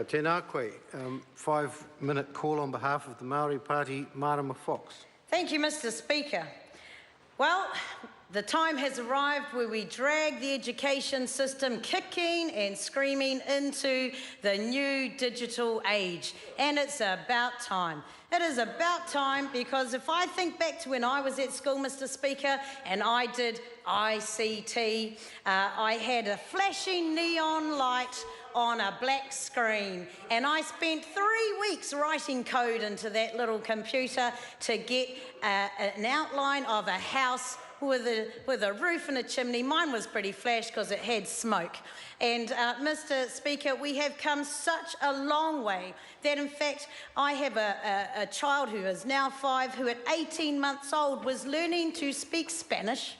Tēnā koe. 5-minute call on behalf of the Māori Party, Marama Fox. Thank you, Mr. Speaker. Well, the time has arrived where we drag the education system kicking and screaming into the new digital age. And it's about time. It is about time, because if I think back to when I was at school, Mr. Speaker, and I did ICT, I had a flashing neon light on a black screen, and I spent 3 weeks writing code into that little computer to get an outline of a house with a roof and a chimney. Mine was pretty flash because it had smoke. And Mr. Speaker, we have come such a long way that, in fact, I have a child who is now 5, who at 18 months old was learning to speak Spanish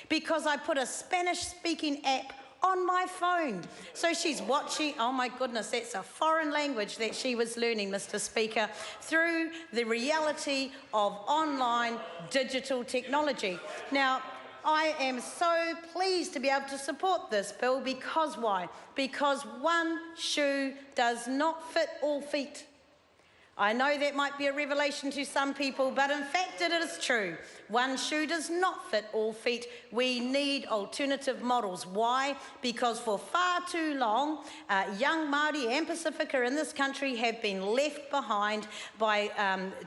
because I put a Spanish-speaking app on my phone. So she's watching, oh my goodness, that's a foreign language that she was learning, Mr. Speaker, through the reality of online digital technology. Now, I am so pleased to be able to support this bill because why? Because one shoe does not fit all feet. I know that might be a revelation to some people, but in fact it is true. One shoe does not fit all feet. We need alternative models. Why? Because for far too long, young Māori and Pacifica in this country have been left behind by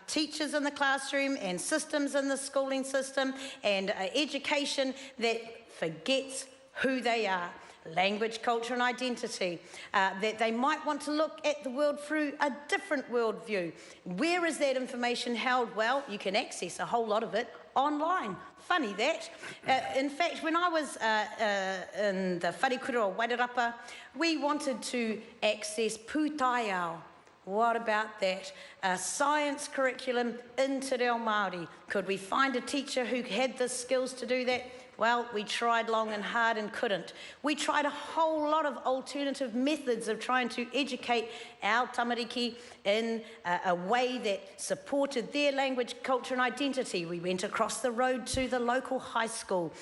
teachers in the classroom and systems in the schooling system and education that forgets who they are. Language, culture and identity, that they might want to look at the world through a different worldview. Where is that information held? Well, you can access a whole lot of it online. Funny that. In fact, when I was in the wharikura o Wairarapa, we wanted to access pūtaiao. What about that? A science curriculum in Te Reo Māori. Could we find a teacher who had the skills to do that? Well, we tried long and hard and couldn't. We tried a whole lot of alternative methods of trying to educate our tamariki in a way that supported their language, culture and identity. We went across the road to the local high school.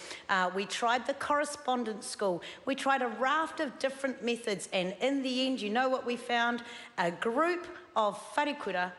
We tried the correspondence school. We tried a raft of different methods, and in the end, you know what we found? A group of wharikura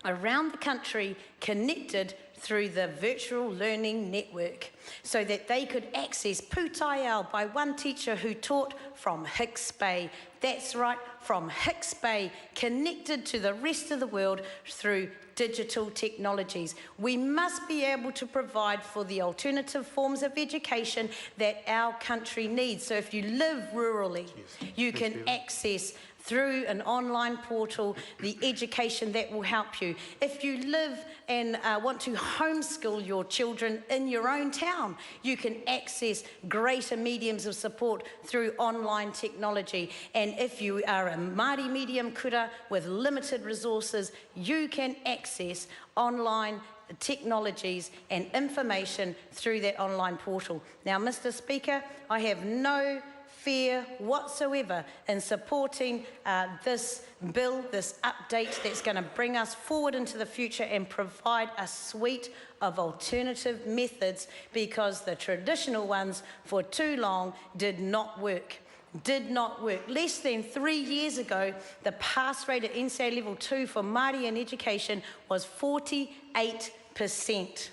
around the country connected through the virtual learning network so that they could access pūtaiao by one teacher who taught from Hicks Bay. That's right, from Hicks Bay, connected to the rest of the world through digital technologies. We must be able to provide for the alternative forms of education that our country needs. So if you live rurally, you can access through an online portal the education that will help you. If you live and want to homeschool your children in your own town, you can access greater mediums of support through online technology. And if you are a Māori medium kura with limited resources, you can access online technologies and information through that online portal. Now, Mr. Speaker, I have no fear whatsoever in supporting this bill, this update that's going to bring us forward into the future and provide a suite of alternative methods, because the traditional ones for too long did not work. Less than 3 years ago, the pass rate at NSA Level 2 for Māori in education was 48%.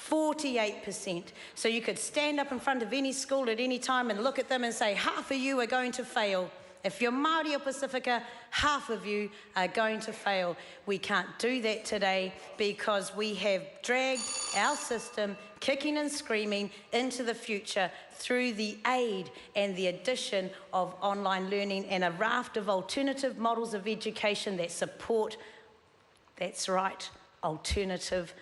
48%. So you could stand up in front of any school at any time and look at them and say, half of you are going to fail. If you're Māori or Pacifica, half of you are going to fail. We can't do that today because we have dragged our system kicking and screaming into the future through the aid and the addition of online learning and a raft of alternative models of education that support, that's right, alternative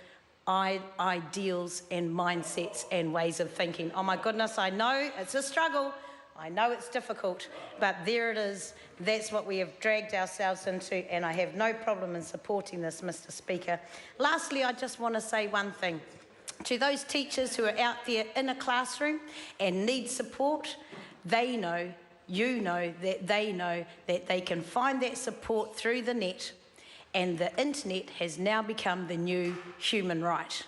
ideals and mindsets and ways of thinking. Oh my goodness, I know it's a struggle. I know it's difficult, but there it is. That's what we have dragged ourselves into, and I have no problem in supporting this, Mr. Speaker. Lastly, I just want to say one thing. To those teachers who are out there in a classroom and need support, they know, you know that they can find that support through the net, and the internet has now become the new human right.